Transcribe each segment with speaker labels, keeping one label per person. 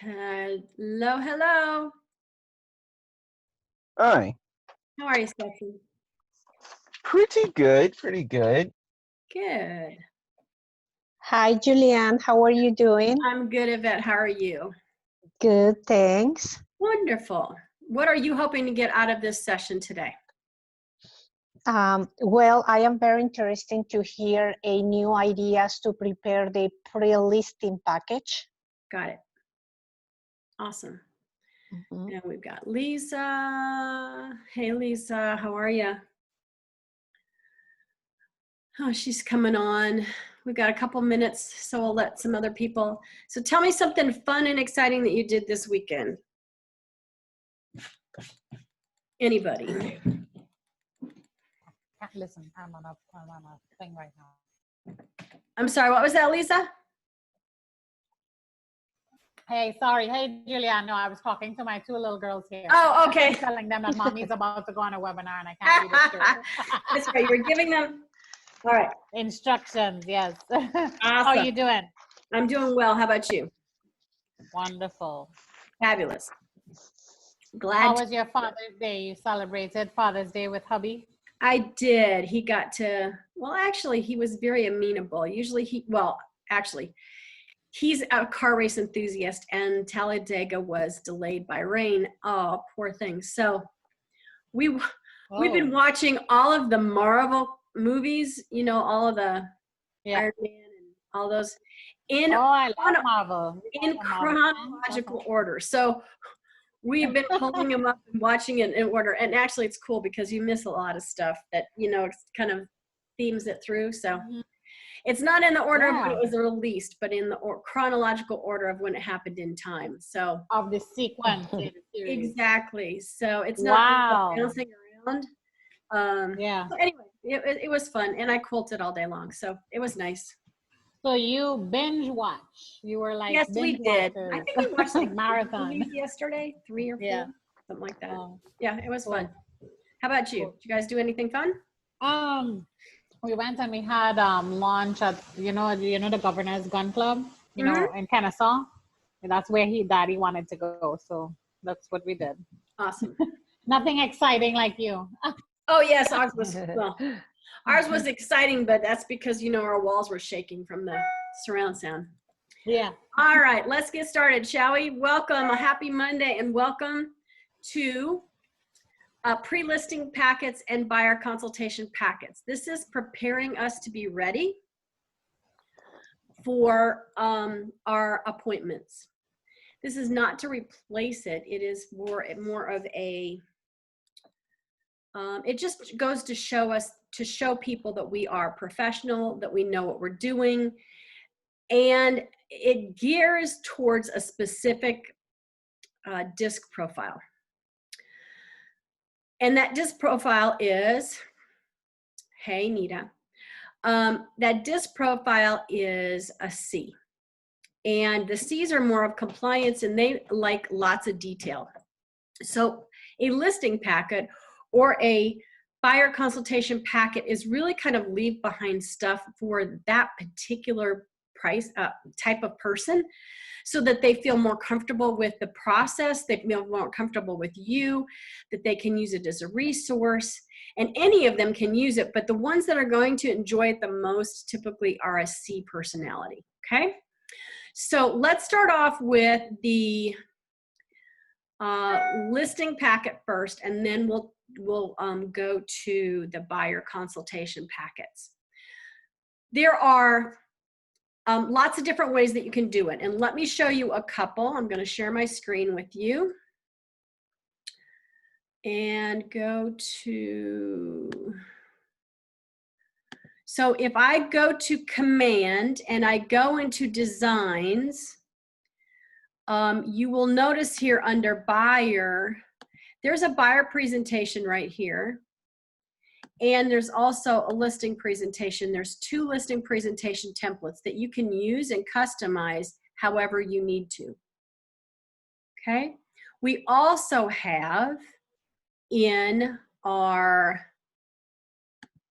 Speaker 1: Hello, hello.
Speaker 2: Hi.
Speaker 1: How are you, Stephanie?
Speaker 2: Pretty good, pretty good.
Speaker 1: Good.
Speaker 3: Hi, Julianne. How are you doing?
Speaker 1: I'm good, Yvette. How are you?
Speaker 3: Good, thanks.
Speaker 1: Wonderful. What are you hoping to get out of this session today?
Speaker 3: Well, I am very interested to hear a new ideas to prepare the pre-listing package.
Speaker 1: Got it. Awesome.
Speaker 3: Mm-hmm.
Speaker 1: And we've got Lisa. Hey, Lisa. How are you? Oh, she's coming on. We've got a couple minutes, so we'll let some other people. So tell me something fun and exciting that you did this weekend. Anybody?
Speaker 4: Listen, I'm on a thing right now.
Speaker 1: I'm sorry, what was that, Lisa?
Speaker 4: Hey, sorry. Hey, Julianne. No, I was talking to my two little girls here.
Speaker 1: Oh, okay.
Speaker 4: I'm telling them that mommy's about to go on a webinar and I can't be disturbed.
Speaker 1: That's right. You're giving them. All right.
Speaker 4: Instructions, yes.
Speaker 1: Awesome.
Speaker 4: How are you doing?
Speaker 1: I'm doing well. How about you?
Speaker 4: Wonderful.
Speaker 1: Fabulous. Glad.
Speaker 4: How was your Father's Day? You celebrated Father's Day with hubby?
Speaker 1: I did. He got to, well, actually, he was very amenable. Usually he's a car race enthusiast, and Talladega was delayed by rain. Oh, poor thing. So we've been watching all of the Marvel movies, you know, all of the Iron Man and all those in
Speaker 4: I love Marvel.
Speaker 1: in chronological order. So we've been pulling them up and watching it in order. And actually it's cool because you miss a lot of stuff that, you know, kind of themes it through. So it's not in the order of when it was released, but in the chronological order of when it happened in time. So
Speaker 4: of the sequence.
Speaker 1: Exactly. So it's not bouncing around. But anyway, it was fun, and I quilted all day long, so it was nice.
Speaker 4: So you binge watch? You were like,
Speaker 1: yes, we did.
Speaker 4: Watchers.
Speaker 1: I think we watched like
Speaker 4: marathon
Speaker 1: yesterday, 3 or 4, something like that. Yeah, it was fun. How about you? Did you guys do anything fun?
Speaker 4: We went and we had lunch at you know the Governor's Gun Club, you know, in Kennesaw. And that's where Daddy wanted to go, so that's what we did.
Speaker 1: Awesome.
Speaker 4: Nothing exciting like you.
Speaker 1: Oh yes, ours was exciting, but that's because, you know, our walls were shaking from the surround sound.
Speaker 4: Yeah.
Speaker 1: All right, let's get started, shall we? Welcome, a happy Monday, and welcome to pre-listing packets and buyer consultation packets. This is preparing us to be ready for our appointments. This is not to replace it. It is more of a, it just goes to show people that we are professional, that we know what we're doing, and it gears towards a specific disc profile. And that disc profile is, hey, Nita, that disc profile is a C. And the C's are more of compliance, and they like lots of detail. So a listing packet or a buyer consultation packet is really kind of leave behind stuff for that particular price type of person, so that they feel more comfortable with the process, they feel more comfortable with you, that they can use it as a resource, and any of them can use it, but the ones that are going to enjoy it the most typically are a C personality, okay? So let's start off with the listing packet first, and then we'll go to the buyer consultation packets. There are lots of different ways that you can do it, and let me show you a couple. I'm going to share my screen with you and go to, so if I go to command and I go into designs, you will notice here under buyer, there's a buyer presentation right here. And there's also a listing presentation. There's 2 listing presentation templates that you can use and customize however you need to. Okay. We also have in our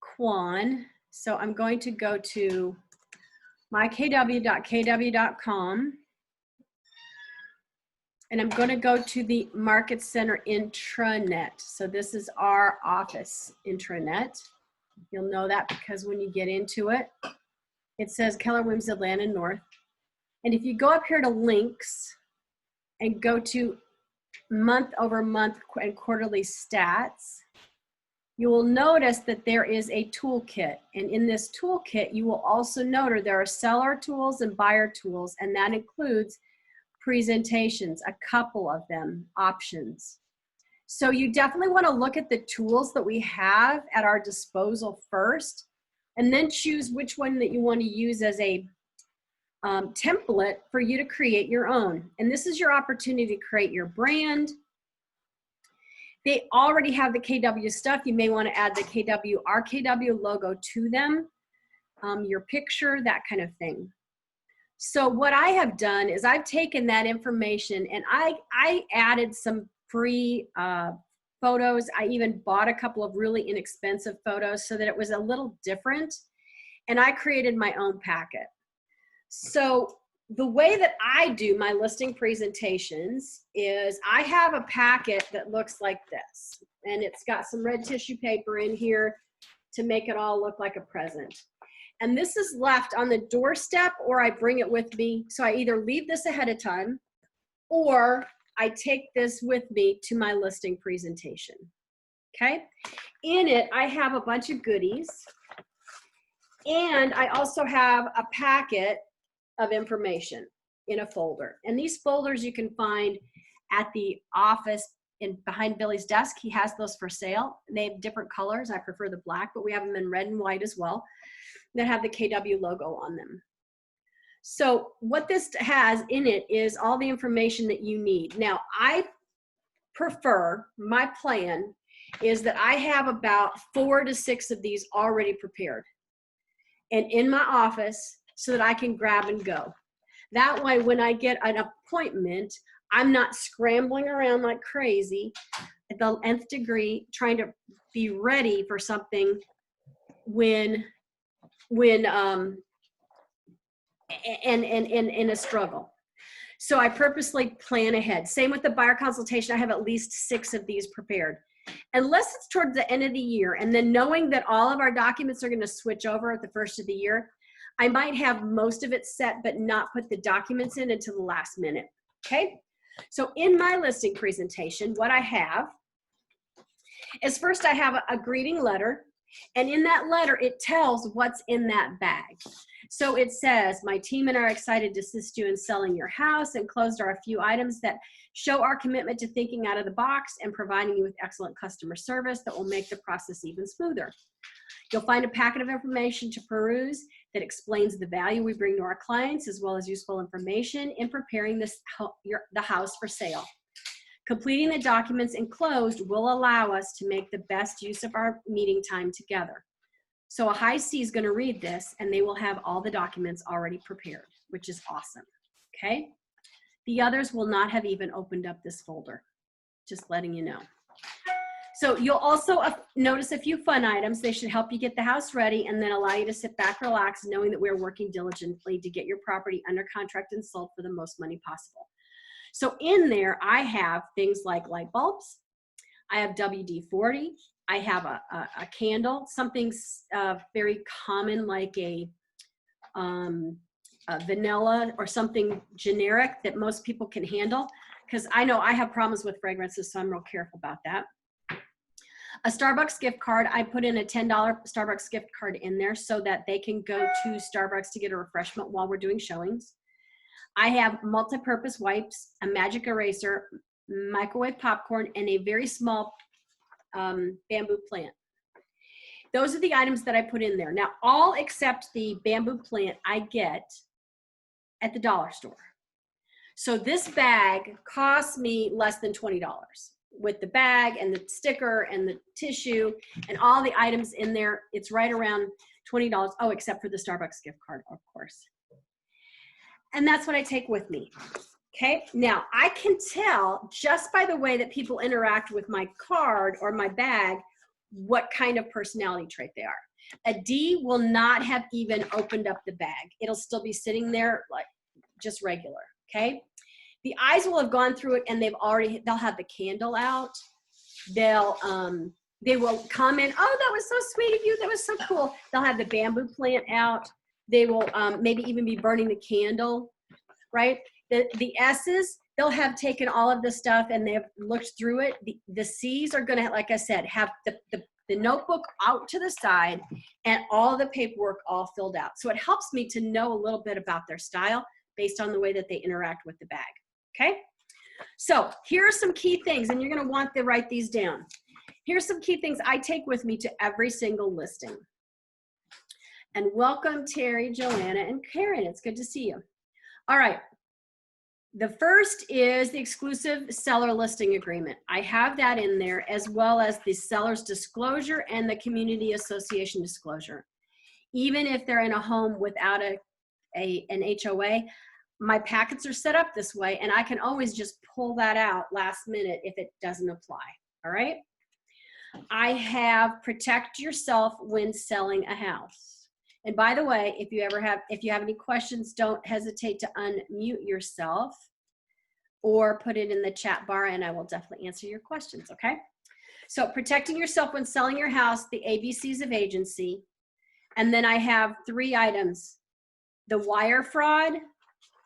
Speaker 1: Quan, so I'm going to go to mykw.kw.com. And I'm going to go to the Market Center intranet. So this is our office intranet. You'll know that because when you get into it, it says Keller Williams Atlanta North. And if you go up here to links and go to month over month and quarterly stats, you will notice that there is a toolkit. And in this toolkit, you will also note there are seller tools and buyer tools, and that includes presentations, a couple of them, options. So you definitely want to look at the tools that we have at our disposal first, and then choose which one that you want to use as a template for you to create your own. And this is your opportunity to create your brand. They already have the KW stuff. You may want to add the our KW logo to them, your picture, that kind of thing. So what I have done is I've taken that information and I added some free photos. I even bought a couple of really inexpensive photos so that it was a little different. And I created my own packet. So the way that I do my listing presentations is I have a packet that looks like this. And it's got some red tissue paper in here to make it all look like a present. And this is left on the doorstep, or I bring it with me. So I either leave this ahead of time or I take this with me to my listing presentation. Okay. In it, I have a bunch of goodies. And I also have a packet of information in a folder. And these folders you can find at the office behind Billy's desk. He has those for sale. They have different colors. I prefer the black, but we have them in red and white as well, that have the KW logo on them. So what this has in it is all the information that you need. Now, I prefer, my plan is that I have about 4 to 6 of these already prepared and in my office so that I can grab and go. That way, when I get an appointment, I'm not scrambling around like crazy at the nth degree trying to be ready for something when in a struggle. So I purposely plan ahead. Same with the buyer consultation. I have at least 6 of these prepared. Unless it's towards the end of the year, and then knowing that all of our documents are going to switch over at the first of the year, I might have most of it set, but not put the documents in until the last minute. Okay. So in my listing presentation, what I have is first I have a greeting letter. And in that letter, it tells what's in that bag. So it says, my team and I are excited to assist you in selling your house. Enclosed are a few items that show our commitment to thinking out of the box and providing you with excellent customer service that will make the process even smoother. You'll find a packet of information to peruse that explains the value we bring to our clients, as well as useful information in preparing the house for sale. Completing the documents enclosed will allow us to make the best use of our meeting time together. So a high C is going to read this, and they will have all the documents already prepared, which is awesome. Okay. The others will not have even opened up this folder, just letting you know. So you'll also notice a few fun items. They should help you get the house ready and then allow you to sit back, relax, knowing that we're working diligently to get your property under contract and sold for the most money possible. So in there, I have things like light bulbs. I have WD-40. I have a candle, something very common like a vanilla or something generic that most people can handle, because I know I have problems with fragrances, so I'm real careful about that. A Starbucks gift card. I put in a $10 Starbucks gift card in there so that they can go to Starbucks to get a refreshment while we're doing showings. I have multi-purpose wipes, a magic eraser, microwave popcorn, and a very small bamboo plant. Those are the items that I put in there. Now, all except the bamboo plant I get at the dollar store. So this bag costs me less than $20 with the bag and the sticker and the tissue and all the items in there. It's right around $20. Oh, except for the Starbucks gift card, of course. And that's what I take with me. Okay. Now I can tell just by the way that people interact with my card or my bag, what kind of personality trait they are. A D will not have even opened up the bag. It'll still be sitting there like just regular. Okay. the eyes will have gone through it and they'll have the candle out. They will comment, oh, that was so sweet of you. That was so cool. They'll have the bamboo plant out. They will maybe even be burning the candle, right? The S's, they'll have taken all of the stuff and they've looked through it. The C's are gonna, like I said, have the notebook out to the side and all the paperwork all filled out. So it helps me to know a little bit about their style based on the way that they interact with the bag, okay? So here are some key things, and you're gonna want to write these down. Here's some key things I take with me to every single listing. And welcome, Terry, Joanna, and Karen. It's good to see you. All right. The first is the exclusive seller listing agreement. I have that in there, as well as the seller's disclosure and the community association disclosure. Even if they're in a home without an HOA, my packets are set up this way, and I can always just pull that out last minute if it doesn't apply. All right. I have protect yourself when selling a house. And by the way, if you have any questions, don't hesitate to unmute yourself or put it in the chat bar and I will definitely answer your questions, okay? So protecting yourself when selling your house, the ABCs of agency. And then I have 3 items: the wire fraud,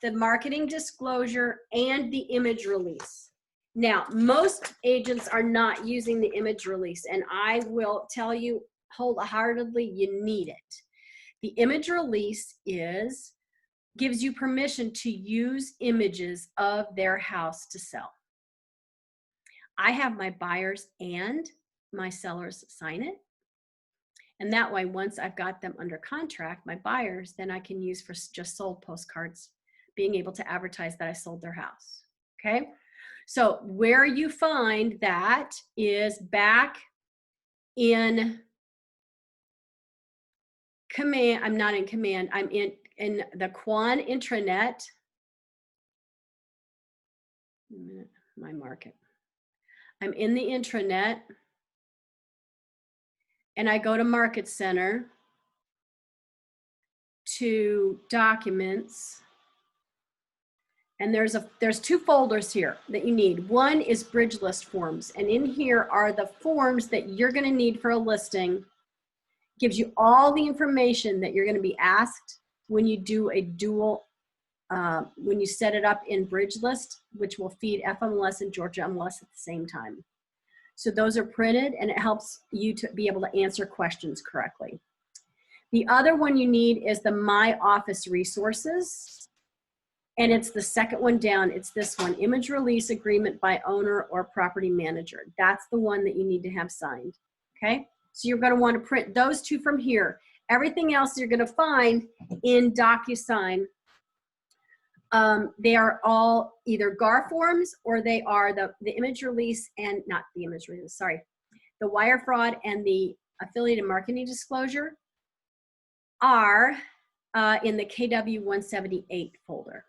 Speaker 1: the marketing disclosure, and the image release. Now, most agents are not using the image release, and I will tell you wholeheartedly, you need it. The image release gives you permission to use images of their house to sell. I have my buyers and my sellers sign it. And that way, once I've got them under contract, my buyers, then I can use for just sold postcards, being able to advertise that I sold their house, okay? So where you find that is back in command. I'm not in command. I'm in the Quan intranet. My market. I'm in the intranet and I go to Market Center to documents. And there's 2 folders here that you need. One is bridge list forms. And in here are the forms that you're going to need for a listing. Gives you all the information that you're going to be asked when you do a dual, when you set it up in bridge list, which will feed FMLS and Georgia MLS at the same time. So those are printed and it helps you to be able to answer questions correctly. The other one you need is the My Office Resources. And it's the second one down. It's this one, image release agreement by owner or property manager. That's the one that you need to have signed, okay? So you're gonna want to print those 2 from here. Everything else you're gonna find in DocuSign. They are all either GAR forms or they are the image release and not the image release, sorry. The wire fraud and the affiliated marketing disclosure are in the KW 178 folder.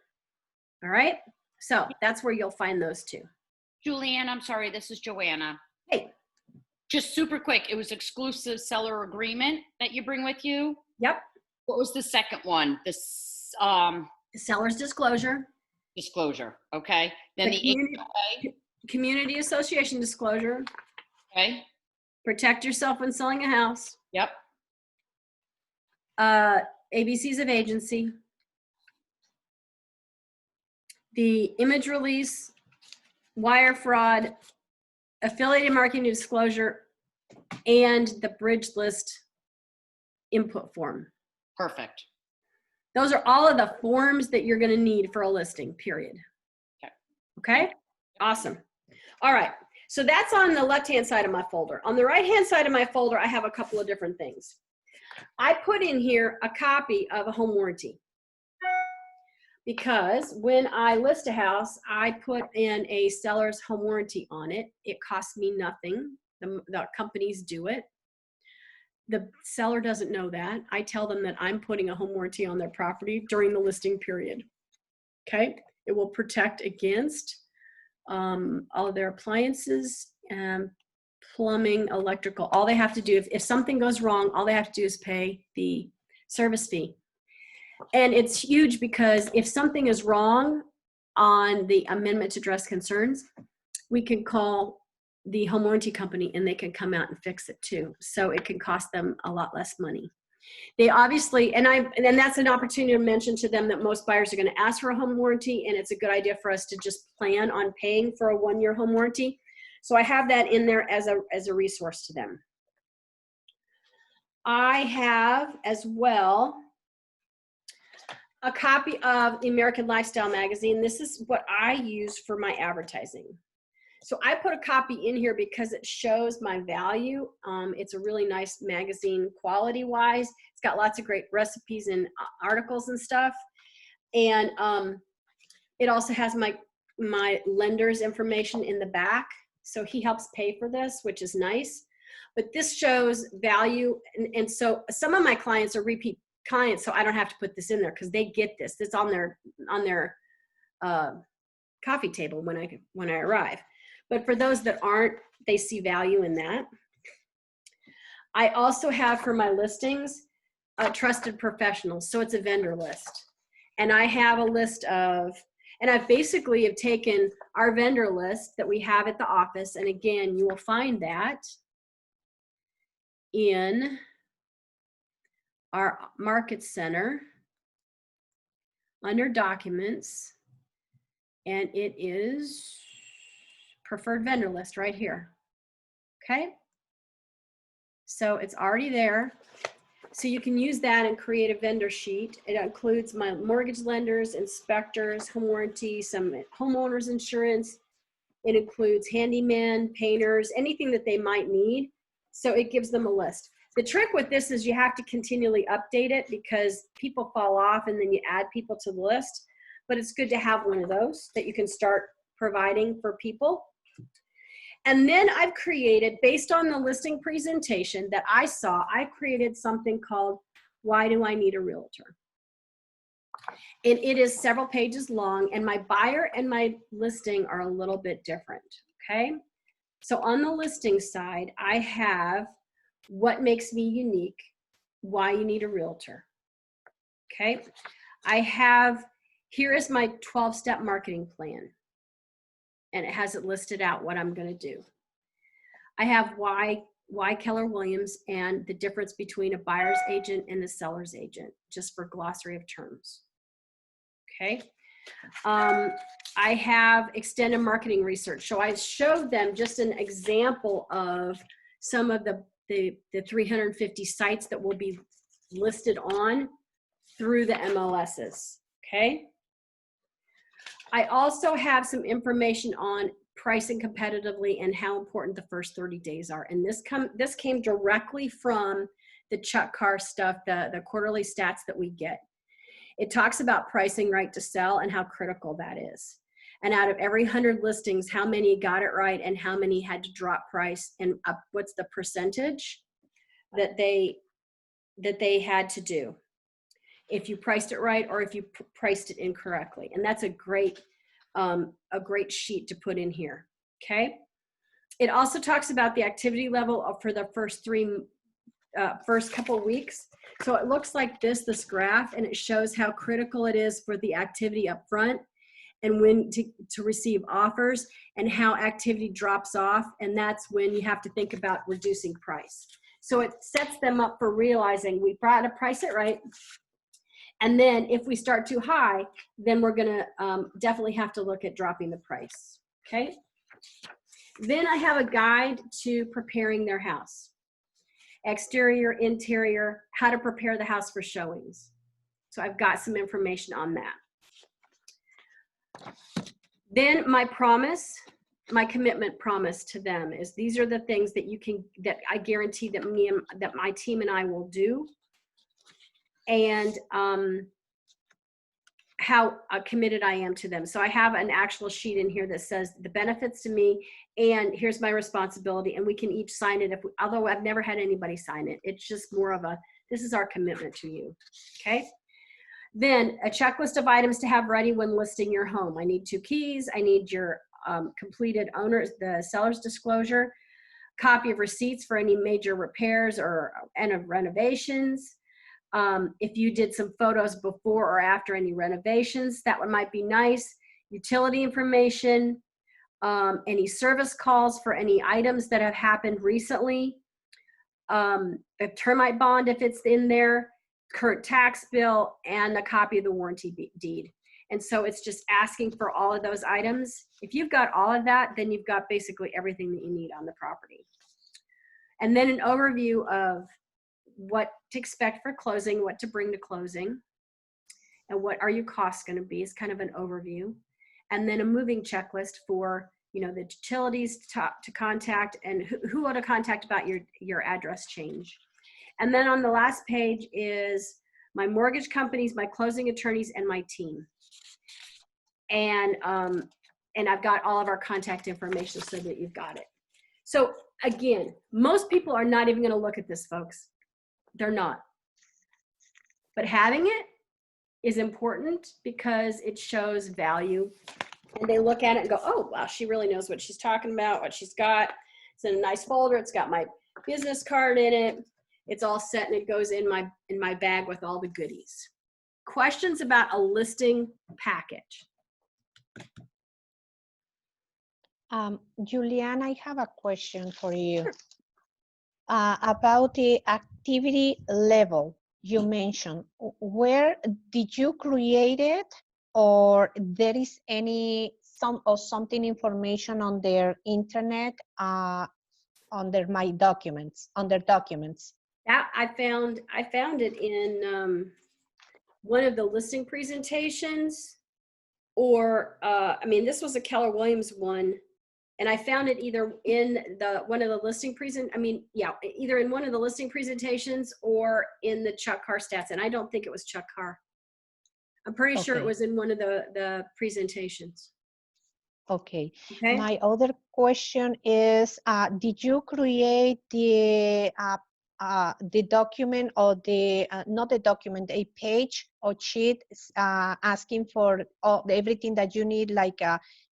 Speaker 1: All right, so that's where you'll find those 2.
Speaker 5: Julianne, I'm sorry, this is Joanna.
Speaker 1: Hey.
Speaker 5: Just super quick, it was exclusive seller agreement that you bring with you?
Speaker 1: Yep.
Speaker 5: What was the second one? This
Speaker 1: Seller's disclosure.
Speaker 5: disclosure, okay. Then the
Speaker 1: Community association disclosure.
Speaker 5: okay.
Speaker 1: Protect yourself when selling a house.
Speaker 5: Yep.
Speaker 1: ABCs of agency. The image release, wire fraud, affiliated marketing disclosure, and the bridge list input form.
Speaker 5: Perfect.
Speaker 1: Those are all of the forms that you're going to need for a listing, period.
Speaker 5: Okay.
Speaker 1: Okay? Awesome. All right. So that's on the left-hand side of my folder. On the right-hand side of my folder, I have a couple of different things. I put in here a copy of a home warranty. Because when I list a house, I put in a seller's home warranty on it. It costs me nothing. The companies do it. The seller doesn't know that. I tell them that I'm putting a home warranty on their property during the listing period. Okay? It will protect against all of their appliances, plumbing, electrical. All they have to do, if something goes wrong, all they have to do is pay the service fee. And it's huge because if something is wrong, on the amendment to address concerns, we can call the home warranty company and they can come out and fix it too. So it can cost them a lot less money. They obviously, and that's an opportunity to mention to them that most buyers are going to ask for a home warranty, and it's a good idea for us to just plan on paying for a 1-year home warranty. So I have that in there as a resource to them. I have as well a copy of the American Lifestyle magazine. This is what I use for my advertising. So I put a copy in here because it shows my value. It's a really nice magazine quality-wise. It's got lots of great recipes and articles and stuff. And it also has my lender's information in the back. So he helps pay for this, which is nice. But this shows value. And so some of my clients are repeat clients, so I don't have to put this in there because they get this. It's on their coffee table when I arrive. But for those that aren't, they see value in that. I also have for my listings, trusted professionals. So it's a vendor list. And I have a list of, and I basically have taken our vendor list that we have at the office. And again, you will find that in our market center under documents. And it is preferred vendor list right here. Okay. So it's already there. So you can use that and create a vendor sheet. It includes my mortgage lenders, inspectors, home warranty, some homeowners insurance. It includes handymen, painters, anything that they might need. So it gives them a list. The trick with this is you have to continually update it because people fall off and then you add people to the list. But it's good to have one of those that you can start providing for people. And then I've created, based on the listing presentation that I saw, I created something called, Why Do I Need a Realtor? And it is several pages long, and my buyer and my listing are a little bit different, okay? So on the listing side, I have what makes me unique, why you need a realtor, okay? I have, here is my 12-step marketing plan. And it has it listed out what I'm going to do. I have why Keller Williams and the difference between a buyer's agent and a seller's agent, just for glossary of terms. Okay. I have extended marketing research. So I showed them just an example of some of the 350 sites that will be listed on through the MLSs. Okay. I also have some information on pricing competitively and how important the first 30 days are. And this came directly from the Chuck Carr stuff, the quarterly stats that we get. It talks about pricing right to sell and how critical that is. And out of every 100 listings, how many got it right and how many had to drop price, and what's the percentage that they had to do if you priced it right or if you priced it incorrectly. And that's a great sheet to put in here, okay? It also talks about the activity level for the first couple weeks. So it looks like this graph, and it shows how critical it is for the activity up front and when to receive offers, and how activity drops off, and that's when you have to think about reducing price. So it sets them up for realizing we've got to price it right. And then if we start too high, then we're gonna definitely have to look at dropping the price, okay? Then I have a guide to preparing their house. Exterior, interior, how to prepare the house for showings. So I've got some information on that. Then my promise, my commitment promise to them is these are the things that that I guarantee that my team and I will do. And how committed I am to them. So I have an actual sheet in here that says the benefits to me, and here's my responsibility, and we can each sign it. Although I've never had anybody sign it, it's just more of this is our commitment to you, okay? Then a checklist of items to have ready when listing your home. I need 2 keys. I need your completed the seller's disclosure, copy of receipts for any major repairs and renovations. If you did some photos before or after any renovations, that one might be nice. utility information, any service calls for any items that have happened recently, a termite bond if it's in there, current tax bill, and a copy of the warranty deed. And so it's just asking for all of those items. If you've got all of that, then you've got basically everything that you need on the property. And then an overview of what to expect for closing, what to bring to closing, and what are your costs going to be is kind of an overview. And then a moving checklist for, you know, the utilities to contact and who to contact about your address change. And then on the last page is my mortgage companies, my closing attorneys, and my team. And I've got all of our contact information so that you've got it. So again, most people are not even going to look at this, folks. They're not. But having it is important because it shows value. And they look at it and go, oh, wow, she really knows what she's talking about, what she's got. It's in a nice folder. It's got my business card in it. It's all set and it goes in my bag with all the goodies. Questions about a listing package?
Speaker 3: Julianne, I have a question for you about the activity level you mentioned. Where did you create it, or there is something information on their internet under my documents, under documents?
Speaker 1: That I found it in one of the listing presentations, or I mean, this was a Keller Williams one, and I found it either in one of the listing either in one of the listing presentations or in the Chuck Carr stats. And I don't think it was Chuck Carr. I'm pretty sure it was in one of the presentations.
Speaker 3: Okay.
Speaker 1: Okay.
Speaker 3: My other question is, did you create the document or not the document, a page or sheet asking for everything that you need, like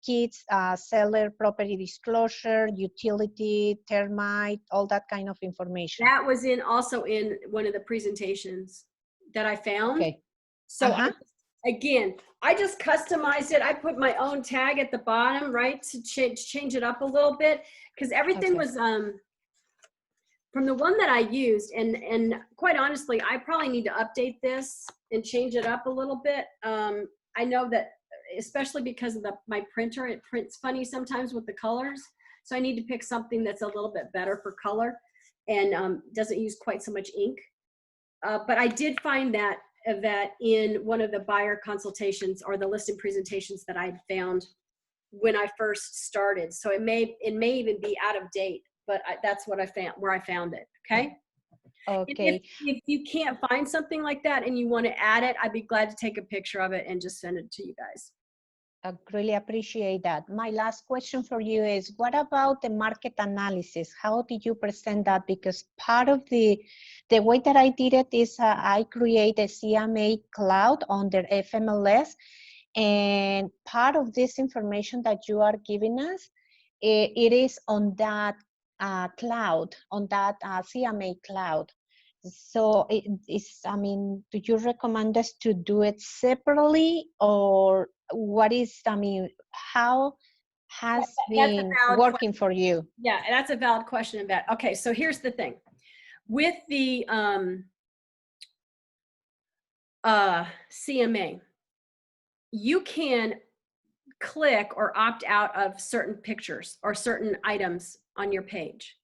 Speaker 3: kids, seller, property disclosure, utility, termite, all that kind of information?
Speaker 1: That was also in one of the presentations that I found.
Speaker 3: Okay.
Speaker 1: So again, I just customized it. I put my own tag at the bottom, right, to change it up a little bit, because everything was from the one that I used, and quite honestly, I probably need to update this and change it up a little bit. I know that, especially because of my printer, it prints funny sometimes with the colors. So I need to pick something that's a little bit better for color and doesn't use quite so much ink. But I did find that in one of the buyer consultations or the listing presentations that I'd found when I first started. So it may even be out of date, but that's what I found, where I found it. Okay.
Speaker 3: Okay.
Speaker 1: If you can't find something like that and you want to add it, I'd be glad to take a picture of it and just send it to you guys.
Speaker 3: I really appreciate that. My last question for you is, what about the market analysis? How did you present that? Because part of the way that I did it is I create a CMA cloud under FMLS, and part of this information that you are giving us, it is on that cloud, on that CMA cloud. So do you recommend us to do it separately, or what is, how has been working for you?
Speaker 1: Yeah, that's a valid question, Yvette. Okay, so here's the thing. With the CMA, you can click or opt out of certain pictures or certain items on your page.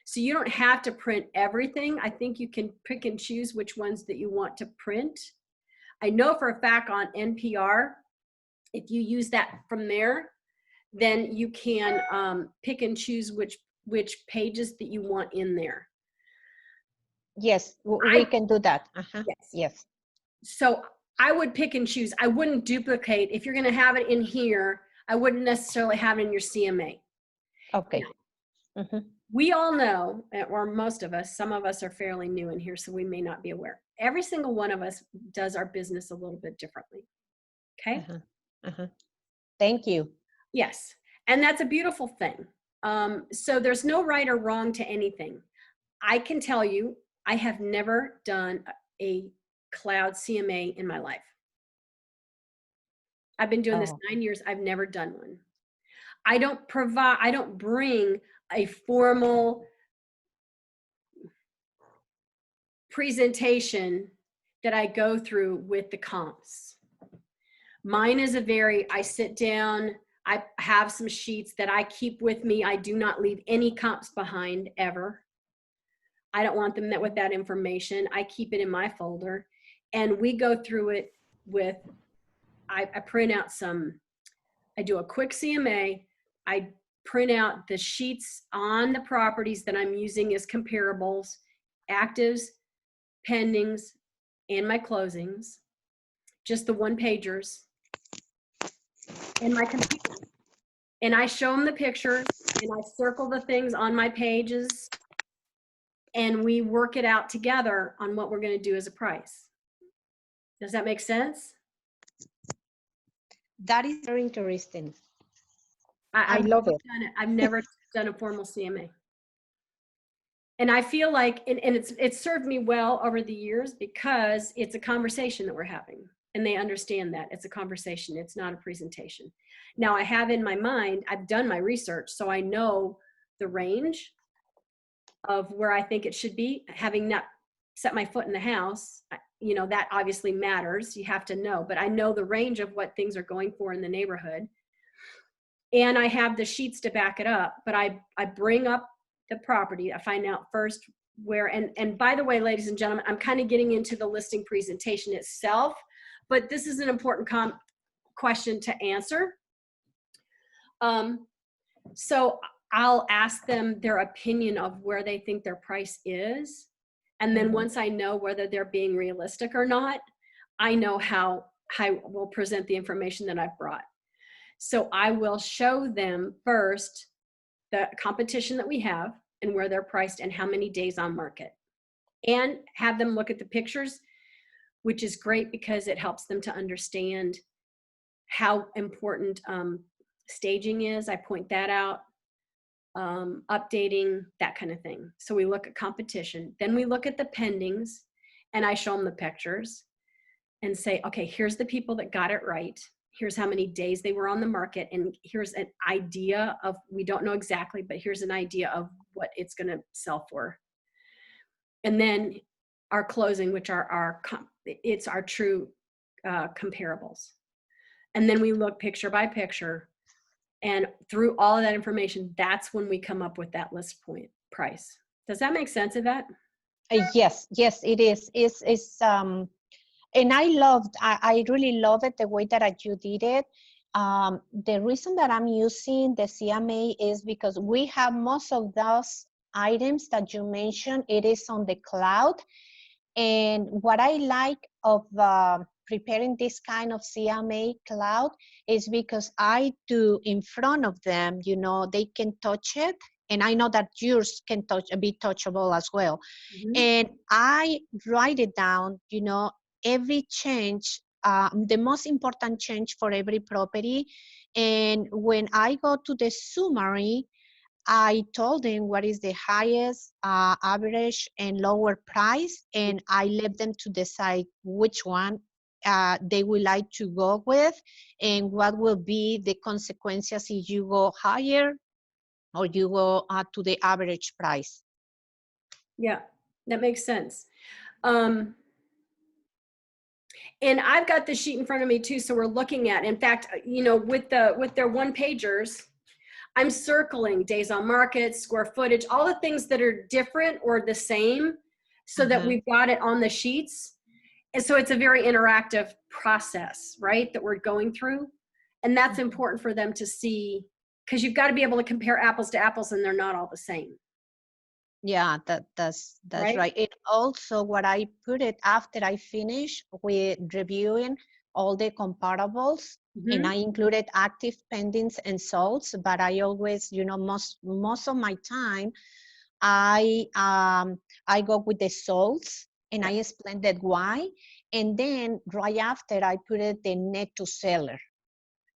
Speaker 1: So you don't have to print everything. I think you can pick and choose which ones that you want to print. I know for a fact on NPR, if you use that from there, then you can pick and choose which pages that you want in there.
Speaker 3: Yes, we can do that. Yes.
Speaker 1: So I would pick and choose. I wouldn't duplicate. If you're going to have it in here, I wouldn't necessarily have it in your CMA.
Speaker 3: Okay.
Speaker 1: We all know, or most of us, some of us are fairly new in here, so we may not be aware. Every single one of us does our business a little bit differently. Okay?
Speaker 3: Thank you.
Speaker 1: Yes. And that's a beautiful thing. So there's no right or wrong to anything. I can tell you, I have never done a cloud CMA in my life. I've been doing this
Speaker 3: Oh.
Speaker 1: 9 years. I've never done one. I don't bring a formal presentation that I go through with the comps. Mine is I sit down, I have some sheets that I keep with me. I do not leave any comps behind ever. I don't want them with that information. I keep it in my folder, and we go through it with, I print out I do a quick CMA. I print out the sheets on the properties that I'm using as comparables, actives, pendings, and my closings, just the one pagers, and my computer. And I show them the pictures, and I circle the things on my pages, and we work it out together on what we're going to do as a price. Does that make sense?
Speaker 3: That is very interesting. I
Speaker 1: I've
Speaker 3: love
Speaker 1: never
Speaker 3: it.
Speaker 1: done it. I've never done a formal CMA. And I feel like, and it's served me well over the years because it's a conversation that we're having, and they understand that it's a conversation. It's not a presentation. Now I have in my mind, I've done my research, so I know the range of where I think it should be. Having not set my foot in the house, you know, that obviously matters. You have to know, but I know the range of what things are going for in the neighborhood. And I have the sheets to back it up, but I bring up the property. I find out first where, and by the way, ladies and gentlemen, I'm kind of getting into the listing presentation itself, but this is an important question to answer. So I'll ask them their opinion of where they think their price is. And then once I know whether they're being realistic or not, I know how I will present the information that I've brought. So I will show them first the competition that we have and where they're priced and how many days on market, and have them look at the pictures, which is great because it helps them to understand how important staging is. I point that out, updating, that kind of thing. So we look at competition, then we look at the pendings, and I show them the pictures and say, okay, here's the people that got it right. Here's how many days they were on the market. And here's an idea of, we don't know exactly, but here's an idea of what it's going to sell for. And then our closing, which are it's our true comparables. And then we look picture by picture, and through all of that information, that's when we come up with that list point price. Does that make sense, Yvette?
Speaker 3: Yes, it is. And I really love it the way that you did it. The reason that I'm using the CMA is because we have most of those items that you mentioned, it is on the cloud. And what I like of preparing this kind of CMA cloud is because I do in front of them, you know, they can touch it. And I know that yours can be touchable as well. And I write it down, you know, every change, the most important change for every property. And when I go to the summary, I told them what is the highest, average, and lower price, and I let them to decide which one they would like to go with, and what will be the consequences if you go higher or you go to the average price.
Speaker 1: Yeah, that makes sense. And I've got the sheet in front of me too, so we're looking at, in fact, you know, with their one pagers, I'm circling days on market, square footage, all the things that are different or the same, so that we've got it on the sheets. And so it's a very interactive process, right, that we're going through. And that's important for them to see, because you've got to be able to compare apples to apples, and they're not all the same.
Speaker 3: Yeah, that's right. And also what I put it after I finish with reviewing all the comparables, and I included active pendings and solds, but I always, you know, most of my time, I go with the solds, and I explain that why, and then right after I put it the net to seller.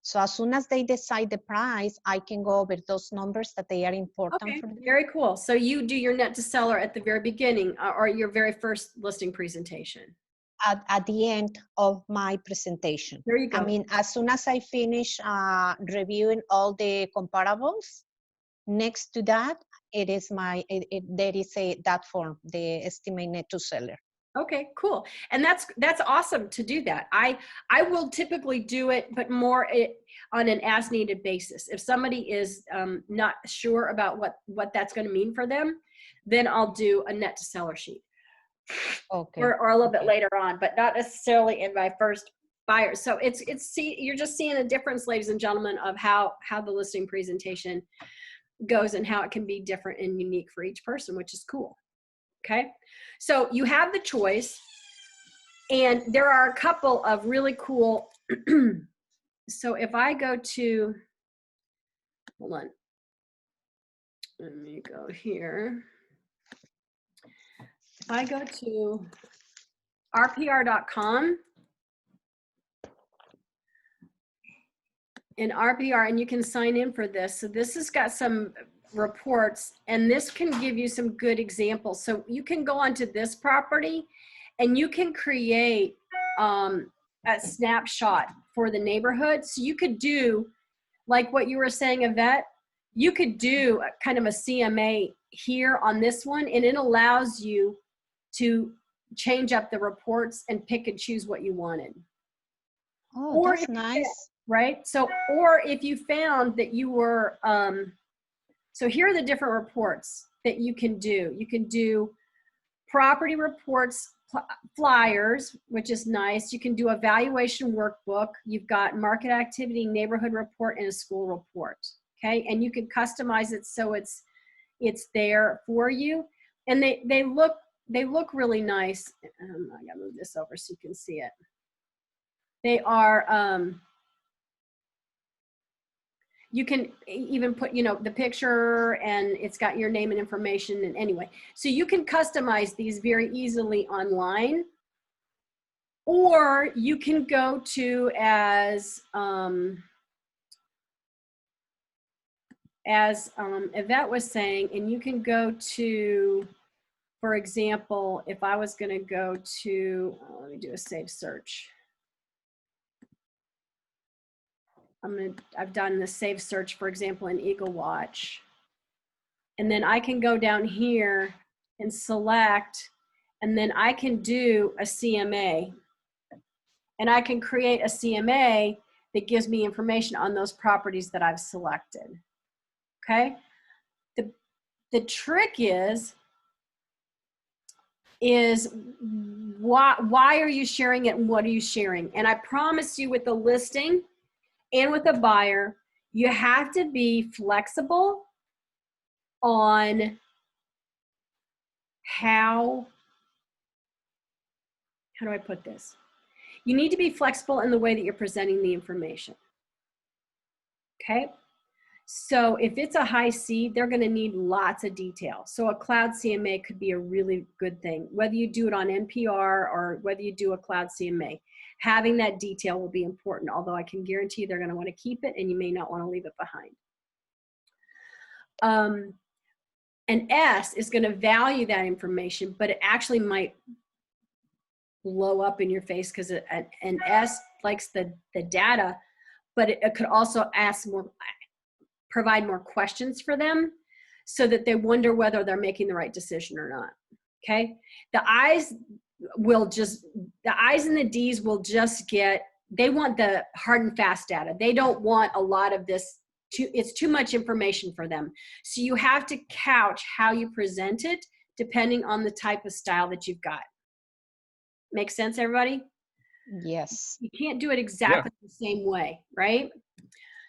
Speaker 3: So as soon as they decide the price, I can go over those numbers that they are important for them.
Speaker 1: Very cool. So you do your net to seller at the very beginning or your very first listing presentation.
Speaker 3: at the end of my presentation.
Speaker 1: There you go.
Speaker 3: I mean, as soon as I finish reviewing all the comparables, next to that, it is there is that form, the estimate net to seller.
Speaker 1: Okay, cool. And that's awesome to do that. I will typically do it, but more on an as needed basis. If somebody is not sure about what that's going to mean for them, then I'll do a net to seller sheet.
Speaker 3: Okay.
Speaker 1: Or a little bit later on, but not necessarily in my first buyer. So you're just seeing a difference, ladies and gentlemen, of how the listing presentation goes and how it can be different and unique for each person, which is cool. Okay, so you have the choice, and there are a couple of really cool. So if I go to, hold on, let me go here. If I go to rpr.com and RPR, and you can sign in for this. So this has got some reports, and this can give you some good examples. So you can go onto this property and you can create a snapshot for the neighborhood. So you could do, like what you were saying, Yvette, you could do kind of a CMA here on this one, and it allows you to change up the reports and pick and choose what you wanted.
Speaker 3: Oh,
Speaker 1: Or
Speaker 3: that's nice.
Speaker 1: Right? So, or if you found that you were, so here are the different reports that you can do. You can do property reports, flyers, which is nice. You can do a valuation workbook. You've got market activity, neighborhood report, and a school report. Okay, and you can customize it so it's there for you, and they look really nice. I gotta move this over so you can see it. They are. You can even put, the picture, and it's got your name and information. And anyway, so you can customize these very easily online, or you can go to as Yvette was saying, and you can go to, for example, if I was going to go to, let me do a save search. I've done the save search, for example, in Eagle Watch. And then I can go down here and select, and then I can do a CMA. And I can create a CMA that gives me information on those properties that I've selected. Okay? The trick is why are you sharing it, and what are you sharing? And I promise you, with the listing and with a buyer, you have to be flexible on how do I put this? You need to be flexible in the way that you're presenting the information. Okay? So if it's a high C, they're going to need lots of detail. So a cloud CMA could be a really good thing. Whether you do it on NPR or whether you do a cloud CMA, having that detail will be important, although I can guarantee they're going to want to keep it, and you may not want to leave it behind. An S is going to value that information, but it actually might blow up in your face because an S likes the data, but it could also provide more questions for them so that they wonder whether they're making the right decision or not. Okay? The I's and the D's will just they want the hard and fast data. They don't want a lot of this. It's too much information for them. So you have to couch how you present it depending on the type of style that you've got. Make sense, everybody?
Speaker 3: Yes.
Speaker 1: You can't do it exactly the same way, right?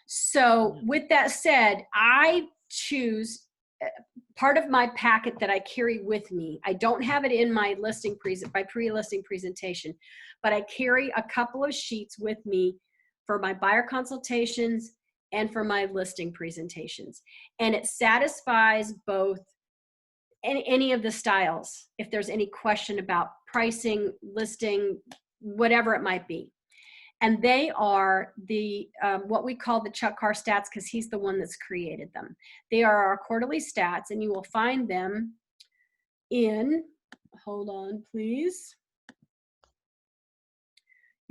Speaker 1: So with that said, I choose part of my packet that I carry with me. I don't have it in my pre-listing presentation, but I carry a couple of sheets with me for my buyer consultations and for my listing presentations. And it satisfies both any of the styles, if there's any question about pricing, listing, whatever it might be. And they are what we call the Chuck Carr stats, because he's the one that's created them. They are our quarterly stats, and you will find them in, hold on, please.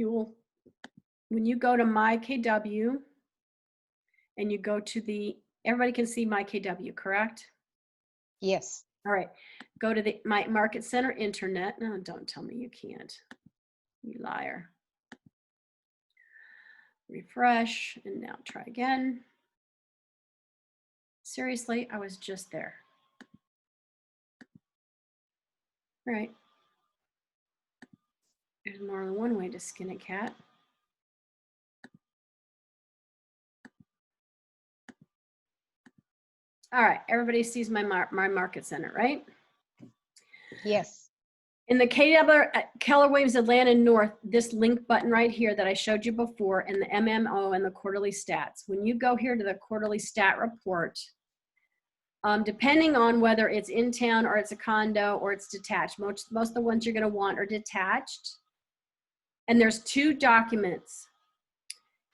Speaker 1: when you go to my KW and you go to everybody can see my KW, correct?
Speaker 3: Yes.
Speaker 1: All right, go to my Market Center Internet. No, don't tell me you can't, you liar. Refresh, and now try again. Seriously, I was just there. All right. There's more than one way to skin a cat. All right, everybody sees my Market Center, right?
Speaker 3: Yes.
Speaker 1: In the Keller Williams Atlanta North, this link button right here that I showed you before, and the MMO and the quarterly stats. When you go here to the quarterly stat report, depending on whether it's in town or it's a condo or it's detached, most of the ones you're going to want are detached. And there's two documents.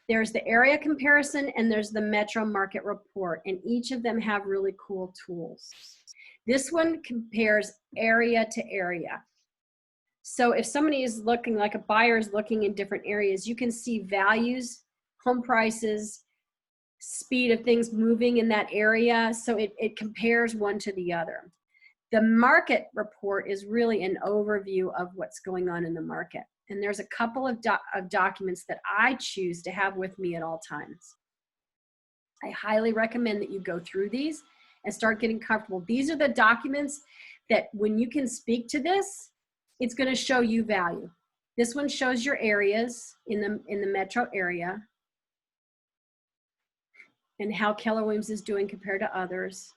Speaker 1: There's the area comparison and there's the metro market report, and each of them have really cool tools. This one compares area to area. So if somebody is looking, like a buyer is looking in different areas, you can see values, home prices, speed of things moving in that area. So it compares one to the other. The market report is really an overview of what's going on in the market. And there's a couple of documents that I choose to have with me at all times. I highly recommend that you go through these and start getting comfortable. These are the documents that when you can speak to this, it's going to show you value. This one shows your areas in the metro area and how Keller Williams is doing compared to others.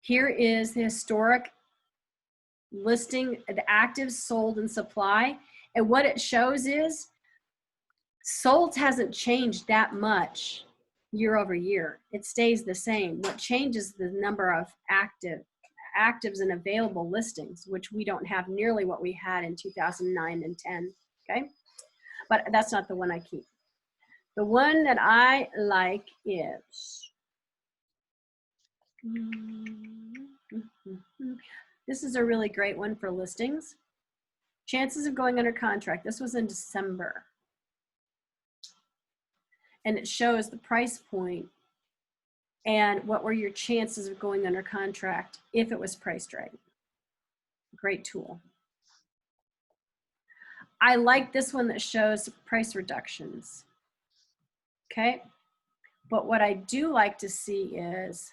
Speaker 1: Here is the historic listing, the active, sold, and supply. And what it shows is sold hasn't changed that much year over year. It stays the same. What changes is the number of actives and available listings, which we don't have nearly what we had in 2009 and 10, okay? But that's not the one I keep. The one that I like is, this is a really great one for listings. Chances of going under contract. This was in December. And it shows the price point and what were your chances of going under contract if it was priced right. Great tool. I like this one that shows price reductions. Okay. But what I do like to see is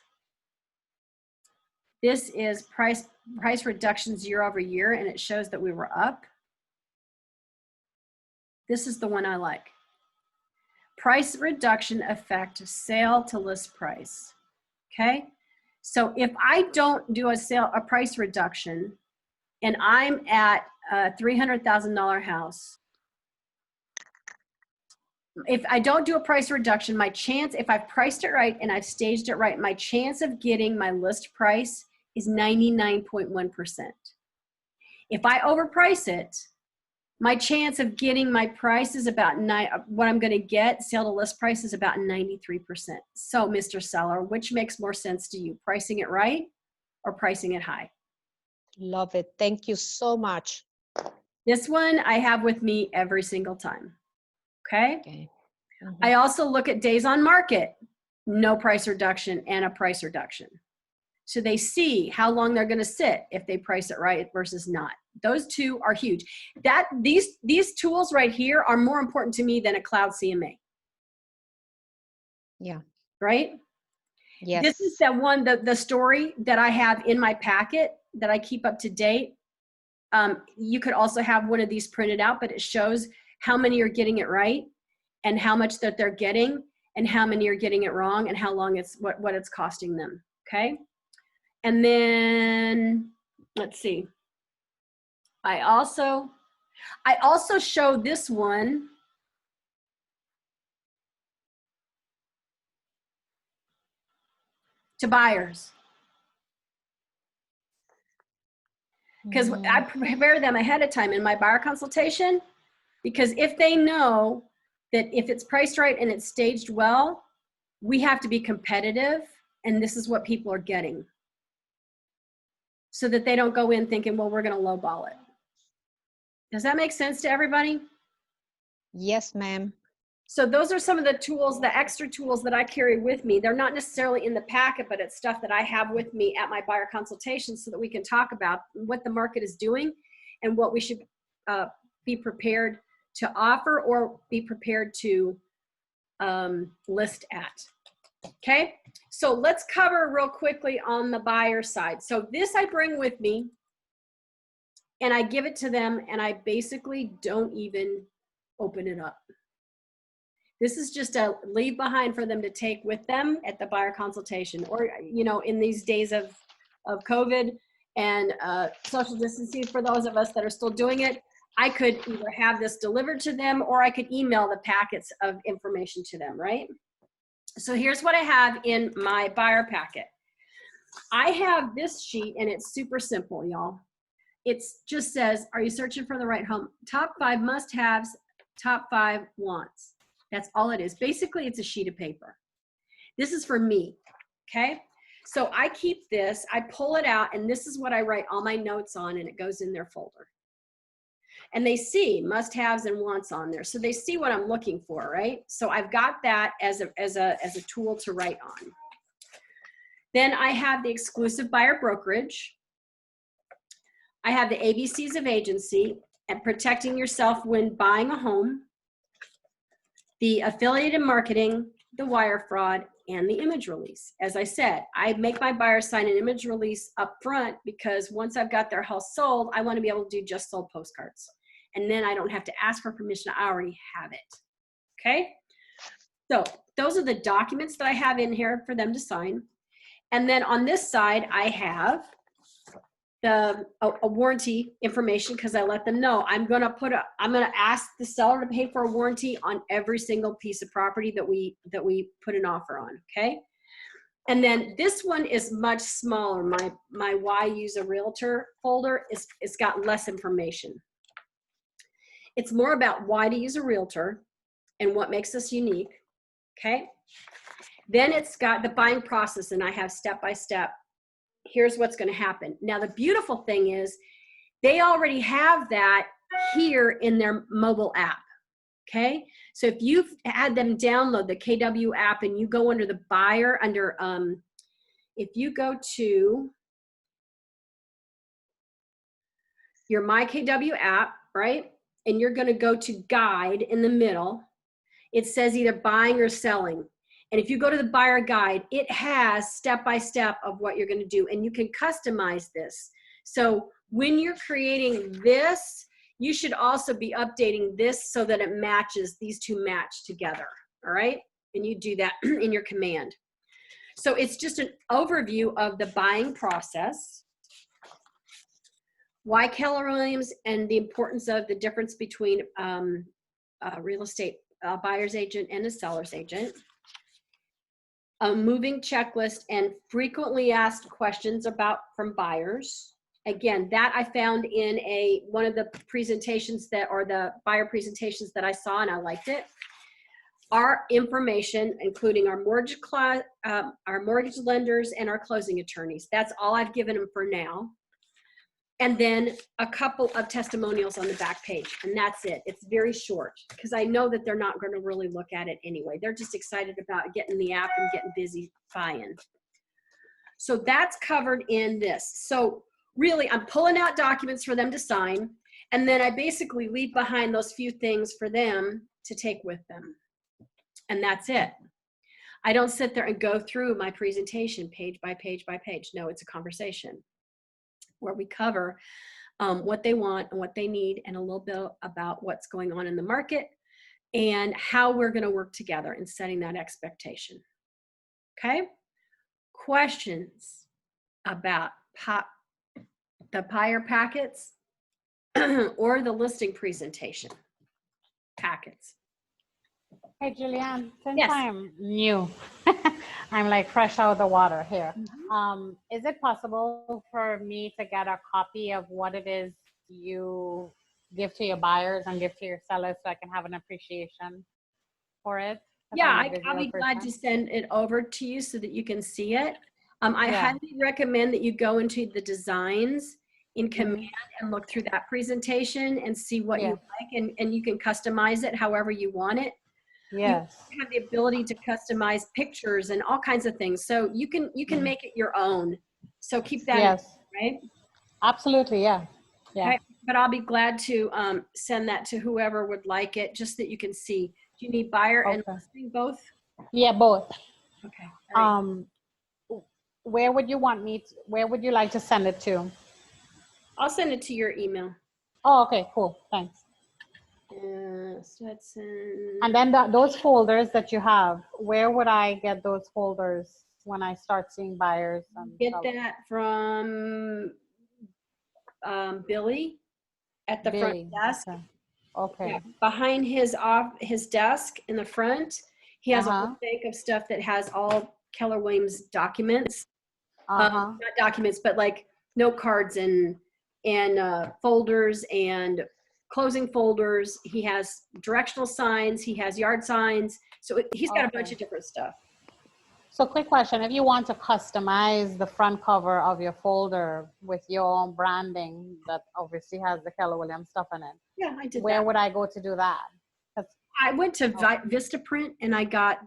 Speaker 1: this is price reductions year over year, and it shows that we were up. This is the one I like. Price reduction effect sale to list price. Okay. So if I don't do a price reduction and I'm at a $300,000 house, if I don't do a price reduction, my chance, if I've priced it right and I've staged it right, my chance of getting my list price is 99.1%. If I overprice it, my chance of getting my price is about what I'm going to get, sale to list price, is about 93%. So, Mr. Seller, which makes more sense to you, pricing it right or pricing it high?
Speaker 3: Love it. Thank you so much.
Speaker 1: This one I have with me every single time. Okay.
Speaker 3: Mm-hmm.
Speaker 1: I also look at days on market, no price reduction and a price reduction. So they see how long they're going to sit if they price it right versus not. Those two are huge. These tools right here are more important to me than a cloud CMA.
Speaker 3: Yeah.
Speaker 1: Right?
Speaker 3: Yes.
Speaker 1: This is the story that I have in my packet that I keep up to date. You could also have one of these printed out, but it shows how many are getting it right and how much that they're getting and how many are getting it wrong and how long what it's costing them. Okay. And then let's see. I also show this one to buyers because I prepare them ahead of time in my buyer consultation, because if they know that if it's priced right and it's staged well, we have to be competitive, and this is what people are getting, so that they don't go in thinking, well, we're going to lowball it. Does that make sense to everybody?
Speaker 3: Yes, ma'am.
Speaker 1: So those are some of the tools, the extra tools that I carry with me. They're not necessarily in the packet, but it's stuff that I have with me at my buyer consultation so that we can talk about what the market is doing and what we should be prepared to offer or be prepared to list at. Okay, so let's cover real quickly on the buyer side. So this I bring with me and I give it to them and I basically don't even open it up. This is just a leave behind for them to take with them at the buyer consultation, or, you know, in these days of COVID and social distancing, for those of us that are still doing it, I could either have this delivered to them or I could email the packets of information to them, right? So here's what I have in my buyer packet. I have this sheet and it's super simple, y'all. It just says, are you searching for the right home? Top 5 must-haves, top 5 wants. That's all it is. Basically, it's a sheet of paper. This is for me, okay? So I keep this, I pull it out, and this is what I write all my notes on, and it goes in their folder. And they see must-haves and wants on there. So they see what I'm looking for, right? So I've got that as a tool to write on. Then I have the exclusive buyer brokerage. I have the ABCs of agency and protecting yourself when buying a home, the affiliated marketing, the wire fraud, and the image release. As I said, I make my buyers sign an image release up front because once I've got their house sold, I want to be able to do just sold postcards. And then I don't have to ask for permission. I already have it. Okay? So those are the documents that I have in here for them to sign. And then on this side, I have the a warranty information because I let them know I'm going to ask the seller to pay for a warranty on every single piece of property that we put an offer on. Okay. And then this one is much smaller. My why use a realtor folder it's got less information. It's more about why to use a realtor and what makes us unique. Okay. Then it's got the buying process and I have step by step. Here's what's going to happen. Now, the beautiful thing is they already have that here in their mobile app. Okay. So if you've had them download the KW app and you go under the buyer under, if you go to your My KW app, right? And you're going to go to guide in the middle, it says either buying or selling. And if you go to the buyer guide, it has step-by-step of what you're going to do, and you can customize this. So when you're creating this, you should also be updating this so that it matches, these two match together, all right? And you do that in your command. So it's just an overview of the buying process, why Keller Williams, and the importance of the difference between a real estate buyer's agent and a seller's agent. A moving checklist and frequently asked questions from buyers. Again, that I found in one of the presentations the buyer presentations that I saw and I liked it. Our information, including our mortgage lenders and our closing attorneys. That's all I've given them for now. And then a couple of testimonials on the back page, and that's it. It's very short because I know that they're not going to really look at it anyway. They're just excited about getting the app and getting busy buying. So that's covered in this. So really, I'm pulling out documents for them to sign, and then I basically leave behind those few things for them to take with them. And that's it. I don't sit there and go through my presentation page by page by page. No, it's a conversation where we cover what they want and what they need and a little bit about what's going on in the market and how we're going to work together in setting that expectation. Okay? Questions about the buyer packets or the listing presentation packets?
Speaker 4: Hey, Julianne, since
Speaker 1: Yes.
Speaker 4: I'm new, I'm like fresh out of the water here.
Speaker 1: Mm-hmm.
Speaker 4: Is it possible for me to get a copy of what it is you give to your buyers and give to your sellers so I can have an appreciation for it?
Speaker 1: Yeah, I'll be glad to send it over to you so that you can see it. I highly recommend that you go into the designs in command and look through that presentation and see what you
Speaker 4: Yes.
Speaker 1: like, and you can customize it however you want it.
Speaker 4: Yes.
Speaker 1: You have the ability to customize pictures and all kinds of things. So you can make it your own. So keep that in mind,
Speaker 4: Yes.
Speaker 1: right?
Speaker 4: Absolutely. Yeah. Yeah.
Speaker 1: Okay. But I'll be glad to send that to whoever would like it, just that you can see. Do you need buyer and
Speaker 4: Okay.
Speaker 1: listing both?
Speaker 4: Yeah, both.
Speaker 1: Okay. All right.
Speaker 4: Where would you want me to, where would you like to send it to?
Speaker 1: I'll send it to your email.
Speaker 4: Oh, okay, cool. Thanks.
Speaker 1: Stetson.
Speaker 4: And then those folders that you have, where would I get those folders when I start seeing buyers? And
Speaker 1: Get
Speaker 4: sellers?
Speaker 1: that from Billy at the front
Speaker 4: Billy.
Speaker 1: desk.
Speaker 4: Okay. Okay.
Speaker 1: Yeah, behind his desk in the front, he has a whole bank of stuff that has all Keller Williams documents. Not documents, but like note cards and folders and closing folders. He has directional signs. He has yard signs. So he's got a bunch
Speaker 4: Okay.
Speaker 1: of different stuff.
Speaker 4: So quick question, if you want to customize the front cover of your folder with your own branding that obviously has the Keller Williams stuff in it,
Speaker 1: Yeah, I did
Speaker 4: where
Speaker 1: that.
Speaker 4: would I go to do that? That's
Speaker 1: I went to Vistaprint and I got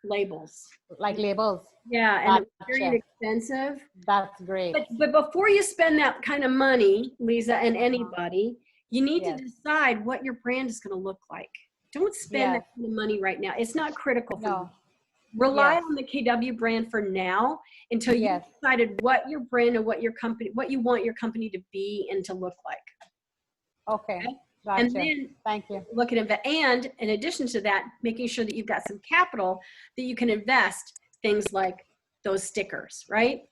Speaker 1: labels.
Speaker 4: like labels.
Speaker 1: Yeah, and it was very
Speaker 4: Gotcha.
Speaker 1: inexpensive.
Speaker 4: That's great.
Speaker 1: But before you spend that kind of money, Lisa, and anybody, you need
Speaker 4: Yes.
Speaker 1: to decide what your brand is going to look like. Don't spend that
Speaker 4: Yes.
Speaker 1: kind of money right now. It's not critical for you.
Speaker 4: No.
Speaker 1: Rely
Speaker 4: Yes.
Speaker 1: on the KW brand for now until you
Speaker 4: Yes.
Speaker 1: decided what your brand and what your company, what you want your company to be and to look like.
Speaker 4: Okay.
Speaker 1: Okay?
Speaker 4: Gotcha.
Speaker 1: And then
Speaker 4: Thank you.
Speaker 1: look at and in addition to that, making sure that you've got some capital that you can invest things like those stickers, right?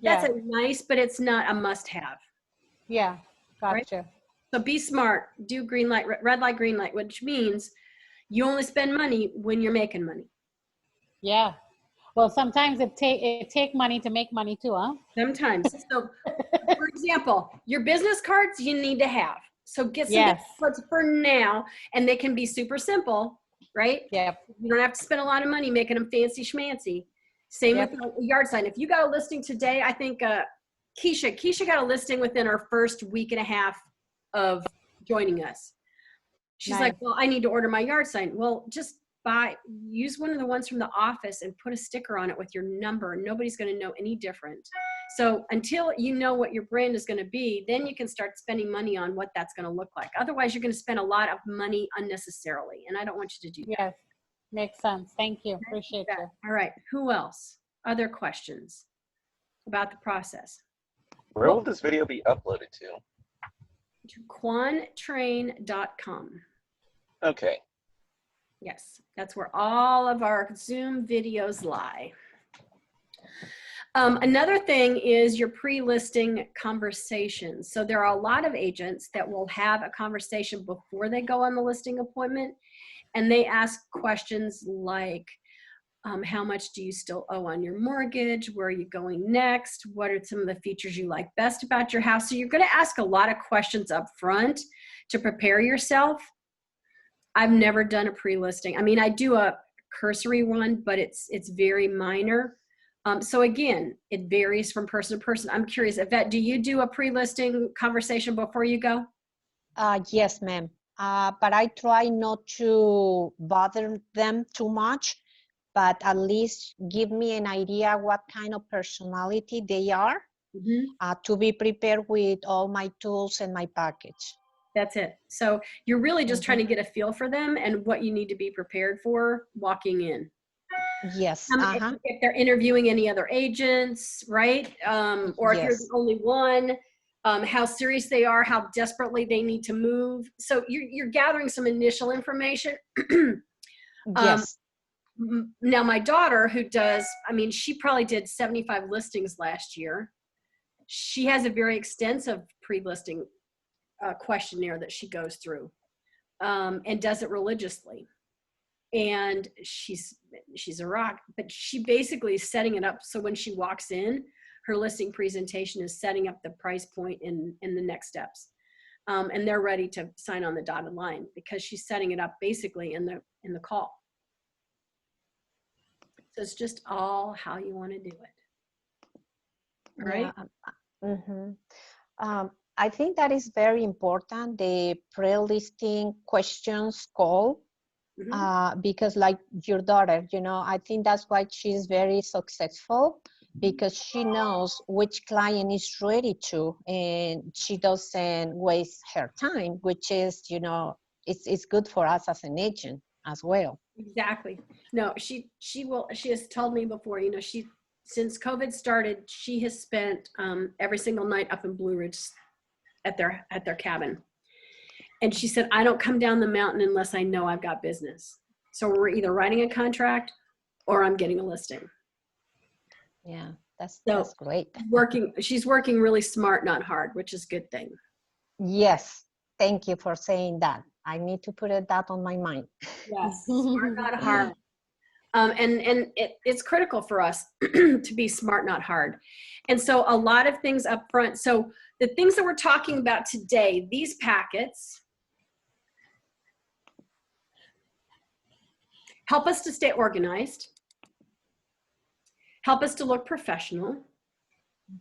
Speaker 1: That's a nice, but it's not a must-have.
Speaker 4: Yeah.
Speaker 1: Right?
Speaker 4: Gotcha.
Speaker 1: So be smart. Do green light, red light, green light, which means you only spend money when you're making money.
Speaker 4: Yeah. Well, sometimes it take money to make money too, huh?
Speaker 1: Sometimes. So, for example, your business cards you need to have. So get some
Speaker 4: Yes.
Speaker 1: business cards for now, and they can be super simple, right?
Speaker 4: Yep.
Speaker 1: You don't have to spend a lot of money making them fancy schmancy. Same
Speaker 4: Yep.
Speaker 1: with the yard sign. If you got a listing today, I think Keisha got a listing within our first week and a half of joining us. She's
Speaker 4: Nice.
Speaker 1: like, well, I need to order my yard sign. Well, just use one of the ones from the office and put a sticker on it with your number. Nobody's going to know any different. So until you know what your brand is going to be, then you can start spending money on what that's going to look like. Otherwise, you're going to spend a lot of money unnecessarily. And I don't want you to do that.
Speaker 4: Yes. Makes sense. Thank you. Appreciate you.
Speaker 1: All right. Who else? Other questions about the process?
Speaker 2: Where will this video be uploaded to?
Speaker 1: To quantrain.com.
Speaker 2: Okay.
Speaker 1: Yes, that's where all of our Zoom videos lie. Another thing is your pre-listing conversations. So there are a lot of agents that will have a conversation before they go on the listing appointment, and they ask questions like, how much do you still owe on your mortgage? Where are you going next? What are some of the features you like best about your house? So you're going to ask a lot of questions up front to prepare yourself. I've never done a pre-listing. I mean, I do a cursory one, but it's very minor. So again, it varies from person to person. I'm curious, Yvette, do you do a pre-listing conversation before you go?
Speaker 3: Yes, ma'am. But I try not to bother them too much, but at least give me an idea what kind of personality they are, to be prepared with all my tools and my package.
Speaker 1: That's it. So you're really just trying to get a feel for them and what you need to be prepared for walking in.
Speaker 3: Yes.
Speaker 1: If they're interviewing any other agents, right? Or if you're
Speaker 3: Yes.
Speaker 1: the only one, how serious they are, how desperately they need to move. So you're gathering some initial information.
Speaker 3: Yes.
Speaker 1: Now my daughter who does, I mean, she probably did 75 listings last year. She has a very extensive pre-listing questionnaire that she goes through, and does it religiously. And she's a rock, but she basically is setting it up so when she walks in, her listing presentation is setting up the price point in the next steps, and they're ready to sign on the dotted line because she's setting it up basically in the call. So it's just all how you want to do it. All right.
Speaker 3: Yeah. I think that is very important, the pre-listing questions call, because like your daughter, you know, I think that's why she's very successful, because she knows which client is ready to, and she doesn't waste her time, which is, you know, it's good for us as an agent as well.
Speaker 1: Exactly. No, she has told me before, you know, since COVID started, she has spent every single night up in Blue Ridge at their cabin. And she said, I don't come down the mountain unless I know I've got business. So we're either writing a contract or I'm getting a listing.
Speaker 3: Yeah, that's great.
Speaker 1: She's working really smart, not hard, which is a good thing.
Speaker 3: Yes, thank you for saying that. I need to put that on my mind.
Speaker 1: Yes, smart, not hard. And it's critical for us to be smart, not hard. And so a lot of things up front. So the things that we're talking about today, these packets help us to stay organized, help us to look professional,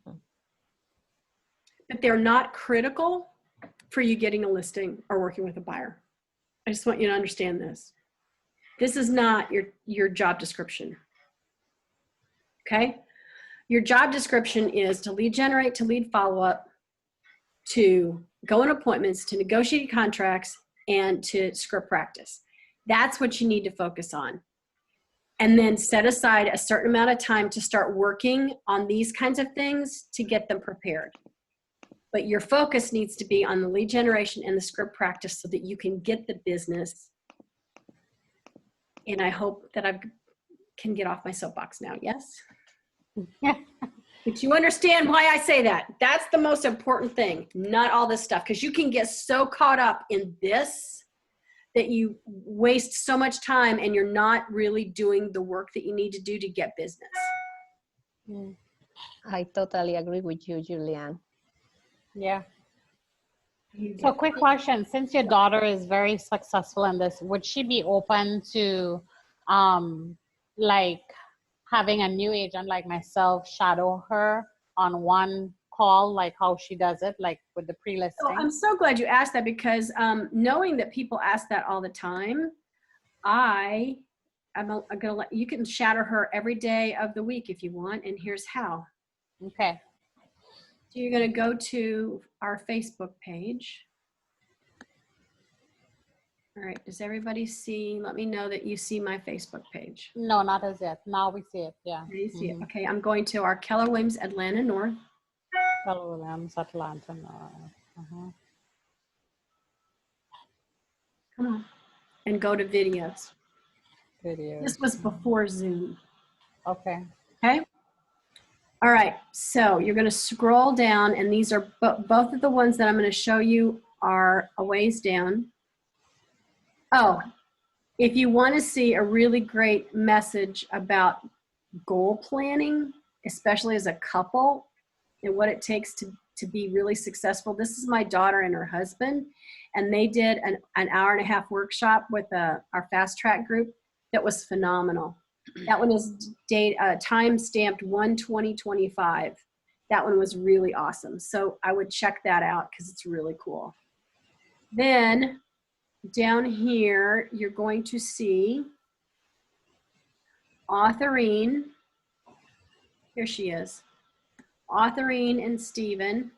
Speaker 1: but they're not critical for you getting a listing or working with a buyer. I just want you to understand this. This is not your job description. Okay? Your job description is to lead generate, to lead follow up, to go on appointments, to negotiate contracts, and to script practice. That's what you need to focus on. And then set aside a certain amount of time to start working on these kinds of things to get them prepared. But your focus needs to be on the lead generation and the script practice so that you can get the business. And I hope that I can get off my soapbox now. Yes? But you understand why I say that. That's the most important thing, not all this stuff. Because you can get so caught up in this that you waste so much time and you're not really doing the work that you need to do to get business.
Speaker 3: I totally agree with you, Julianne.
Speaker 4: Yeah. So quick question, since your daughter is very successful in this, would she be open to like having a new agent like myself shadow her on one call, like how she does it, like with the pre-listing?
Speaker 1: So I'm so glad you asked that, because knowing that people ask that all the time, I'm gonna let you can shadow her every day of the week if you want, and here's how.
Speaker 4: Okay.
Speaker 1: So you're gonna go to our Facebook page. All right, does everybody see? Let me know that you see my Facebook page.
Speaker 4: No, not as yet. Now we see it, yeah.
Speaker 1: You see it. Okay, I'm going to our Keller Williams Atlanta North.
Speaker 4: Keller Williams, Atlanta.
Speaker 1: Come on. And go to videos.
Speaker 4: Videos.
Speaker 1: This was before Zoom.
Speaker 4: Okay.
Speaker 1: Okay. All right. So you're going to scroll down, and these are both of the ones that I'm going to show you are a ways down. Oh, if you want to see a really great message about goal planning, especially as a couple, and what it takes to be really successful. This is my daughter and her husband, and they did an hour-and-a-half workshop with our fast track group that was phenomenal. That one is time stamped 1/20/25. That one was really awesome. So I would check that out because it's really cool. Then down here, you're going to see Authorine. Here she is. Authorine and Steven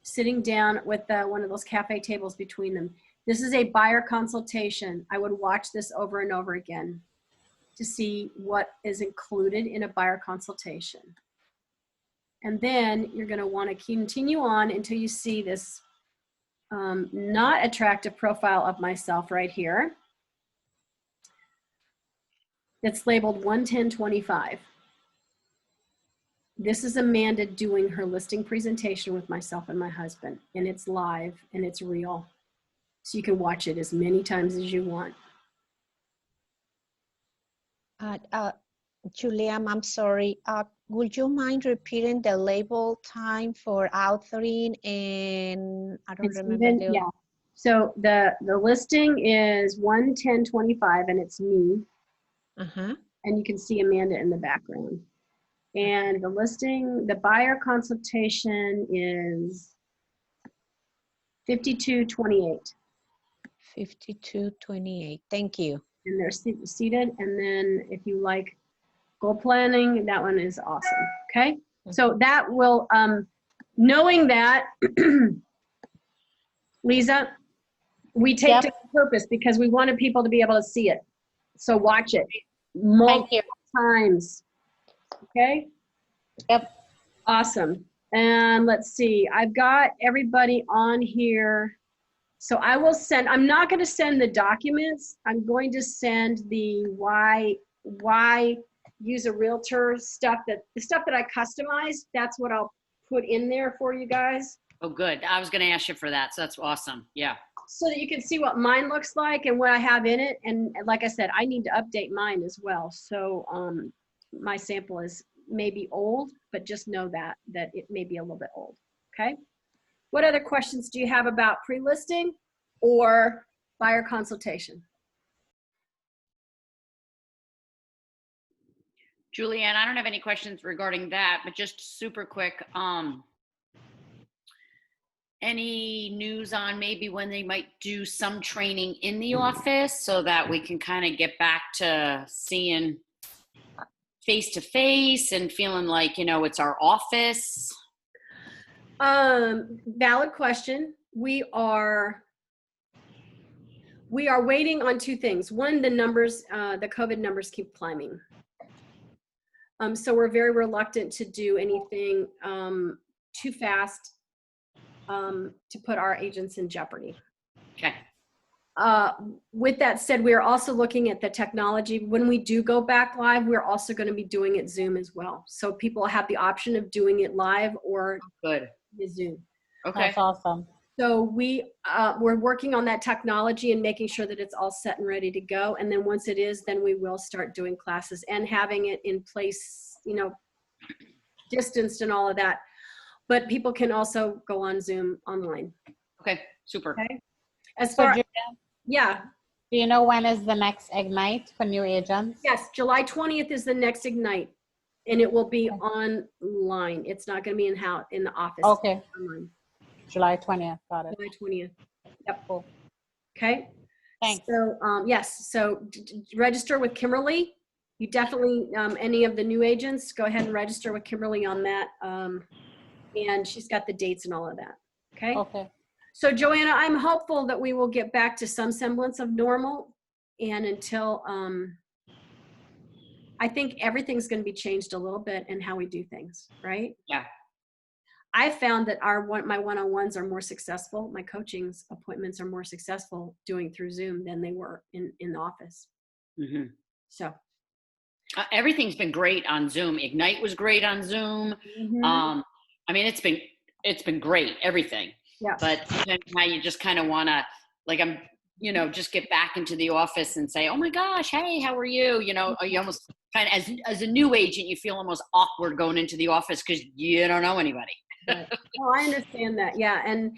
Speaker 1: sitting down with one of those cafe tables between them. This is a buyer consultation. I would watch this over and over again to see what is included in a buyer consultation. And then you're going to want to continue on until you see this not attractive profile of myself right here. It's labeled 11025. This is Amanda doing her listing presentation with myself and my husband, and it's live and it's real. So you can watch it as many times as you want.
Speaker 3: Julianne, I'm sorry. Would you mind repeating the label time for authoring and I don't remember the...
Speaker 1: Yeah. So the listing is 11025 and it's me. And you can see Amanda in the background. And the listing, the buyer consultation is 5228.
Speaker 3: 5228. Thank you.
Speaker 1: And they're seated. And then if you like goal planning, that one is awesome. Okay. So that will, knowing that, Lisa, we take
Speaker 4: Yep.
Speaker 1: to purpose because we wanted people to be able to see it. So watch it
Speaker 4: Thank
Speaker 1: multiple
Speaker 4: you.
Speaker 1: times. Okay.
Speaker 4: Yep.
Speaker 1: Awesome. And let's see, I've got everybody on here. So I will send, I'm not going to send the documents. I'm going to send the why use a realtor stuff, the stuff that I customized. That's what I'll put in there for you guys
Speaker 5: Oh, good. I was going to ask you for that. So that's awesome. Yeah.
Speaker 1: so that you can see what mine looks like and what I have in it. And like I said, I need to update mine as well. So my sample is maybe old, but just know that it may be a little bit old. Okay. What other questions do you have about pre-listing or buyer consultation?
Speaker 5: Julianne, I don't have any questions regarding that, but just super quick. Any news on maybe when they might do some training in the office so that we can kind of get back to seeing face to face and feeling like, you know, it's our office?
Speaker 1: Valid question. We are waiting on two things. One, the numbers, the COVID numbers keep climbing. So we're very reluctant to do anything too fast to put our agents in jeopardy.
Speaker 5: Okay.
Speaker 1: With that said, we are also looking at the technology. When we do go back live, we're also going to be doing it Zoom as well. So people have the option of doing it live or
Speaker 5: Good.
Speaker 1: via Zoom.
Speaker 5: Okay.
Speaker 4: That's awesome.
Speaker 1: So we're working on that technology and making sure that it's all set and ready to go. And then once it is, then we will start doing classes and having it in place, you know, distanced and all of that. But people can also go on Zoom online.
Speaker 5: Okay. Super.
Speaker 1: Okay. As
Speaker 4: So,
Speaker 1: far,
Speaker 4: Julianne,
Speaker 1: yeah,
Speaker 4: do you know when is the next Ignite for new agents?
Speaker 1: yes, July 20th is the next Ignite, and it will be online. It's not going to be in the office.
Speaker 4: Okay.
Speaker 1: It's online.
Speaker 4: July 20th. Got it.
Speaker 1: July 20th. Yep.
Speaker 4: Cool.
Speaker 1: Okay.
Speaker 4: Thanks.
Speaker 1: So yes, so register with Kimberly. You definitely, any of the new agents, go ahead and register with Kimberly on that. And she's got the dates and all of that. Okay.
Speaker 4: Okay.
Speaker 1: So Joanna, I'm hopeful that we will get back to some semblance of normal. And until, I think everything's going to be changed a little bit in how we do things, right?
Speaker 5: Yeah.
Speaker 1: I found that my one-on-ones are more successful. My coaching appointments are more successful doing through Zoom than they were in the office.
Speaker 5: Mm-hmm.
Speaker 1: So
Speaker 5: Everything's been great on Zoom. Ignite was great on Zoom. I mean, it's been great, everything.
Speaker 1: yeah.
Speaker 5: But sometimes now you just kind of want to, like, just get back into the office and say, oh my gosh, hey, how are you? You know, you almost kind of, as a new agent, you feel almost awkward going into the office because you don't know anybody.
Speaker 1: Right. Oh, I understand that. Yeah. And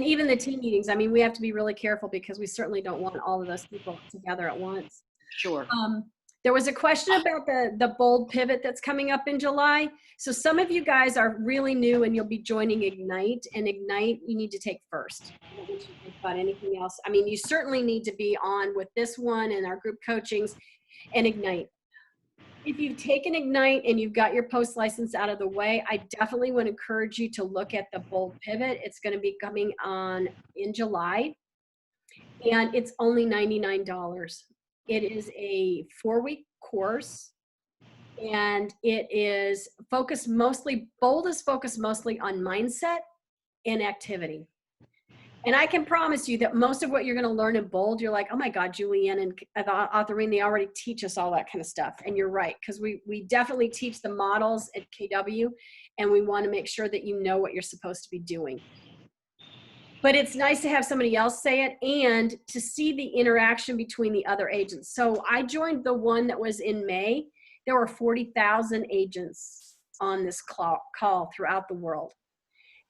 Speaker 1: even the team meetings, I mean, we have to be really careful because we certainly don't want all of those people together at once.
Speaker 5: Sure.
Speaker 1: There was a question about the bold pivot that's coming up in July. So some of you guys are really new and you'll be joining Ignite, and Ignite you need to take first. I don't want you to think about anything else. I mean, you certainly need to be on with this one and our group coachings and Ignite. If you've taken Ignite and you've got your post license out of the way, I definitely would encourage you to look at the bold pivot. It's going to be coming on in July, and it's only $99. It is a 4-week course, and it is focused mostly, bold is focused mostly on mindset and activity. And I can promise you that most of what you're going to learn in bold, you're like, oh my God, Julianne and Autherine, they already teach us all that kind of stuff. And you're right, because we definitely teach the models at KW, and we want to make sure that you know what you're supposed to be doing. But it's nice to have somebody else say it and to see the interaction between the other agents. So I joined the one that was in May. There were 40,000 agents on this call throughout the world.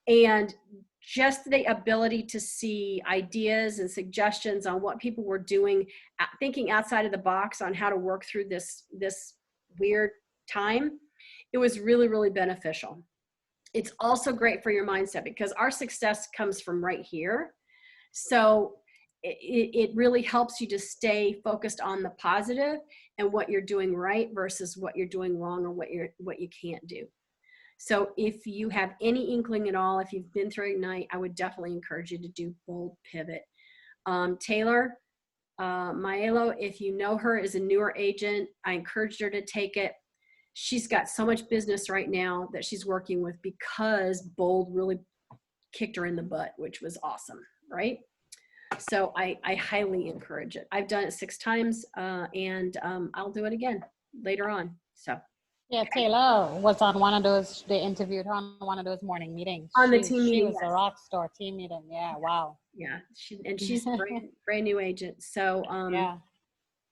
Speaker 1: And just the ability to see ideas and suggestions on what people were doing, thinking outside of the box on how to work through this weird time, it was really, really beneficial. It's also great for your mindset because our success comes from right here. So it really helps you to stay focused on the positive and what you're doing right versus what you're doing wrong or what you can't do. So if you have any inkling at all, if you've been through Ignite, I would definitely encourage you to do Bold Pivot. Taylor Maelo, if you know her, is a newer agent. I encouraged her to take it. She's got so much business right now that she's working with because Bold really kicked her in the butt, which was awesome, right? So I highly encourage it. I've done it 6 times and I'll do it again later on. So.
Speaker 4: Yeah, Taylor was on one of those, they interviewed her on one of those morning meetings.
Speaker 1: On the team meeting,
Speaker 4: She was
Speaker 1: yes.
Speaker 4: a rock star team meeting. Yeah, wow.
Speaker 1: Yeah, she's a brand new agent. So
Speaker 4: Yeah.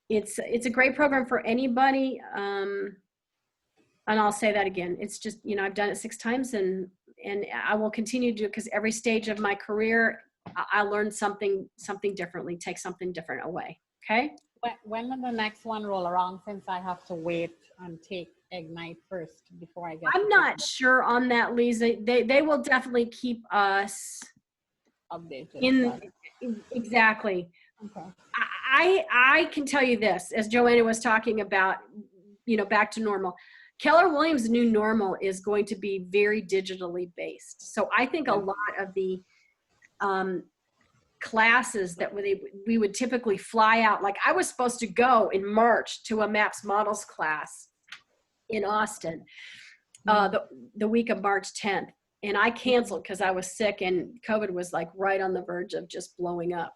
Speaker 1: it's a great program for anybody. And I'll say that again. It's just, you know, I've done it 6 times and I will continue to do it because every stage of my career, I learned something differently, take something different away. Okay.
Speaker 4: When will the next one roll around, since I have to wait and take Ignite first before I get
Speaker 1: I'm not sure on that, Lisa. They will definitely keep us
Speaker 4: updated.
Speaker 1: Exactly.
Speaker 4: Okay.
Speaker 1: I can tell you this, as Joanna was talking about, you know, back to normal. Keller Williams' new normal is going to be very digitally based. So I think a lot of the classes that we would typically fly out, like I was supposed to go in March to a MAPS models class in Austin the week of March 10th. And I canceled because I was sick and COVID was like right on the verge of just blowing up.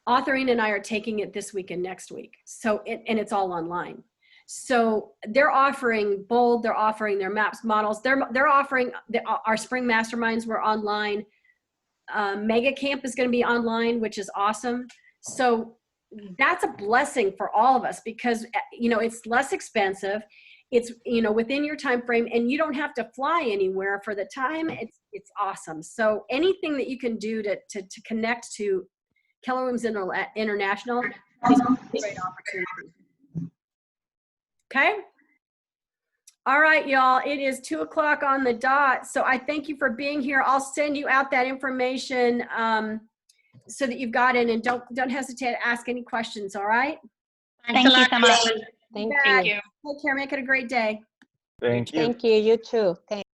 Speaker 1: Authoring and I are taking it this week and next week. So, and it's all online. So they're offering Bold, they're offering their MAPS models. They're offering our spring masterminds were online. Mega Camp is going to be online, which is awesome. So that's a blessing for all of us because, you know, it's less expensive. It's, you know, within your time frame and you don't have to fly anywhere for the time. It's awesome. So anything that you can do to connect to Keller Williams International is a great opportunity. Okay. All right, y'all. It is 2:00 on the dot. So I thank you for being here. I'll send you out that information so that you've got it, and don't hesitate to ask any questions. All right.
Speaker 3: Thank you so much.
Speaker 5: Thank you.
Speaker 1: Take care. Make it a great day.
Speaker 2: Thank you.
Speaker 3: Thank you. You too. Thank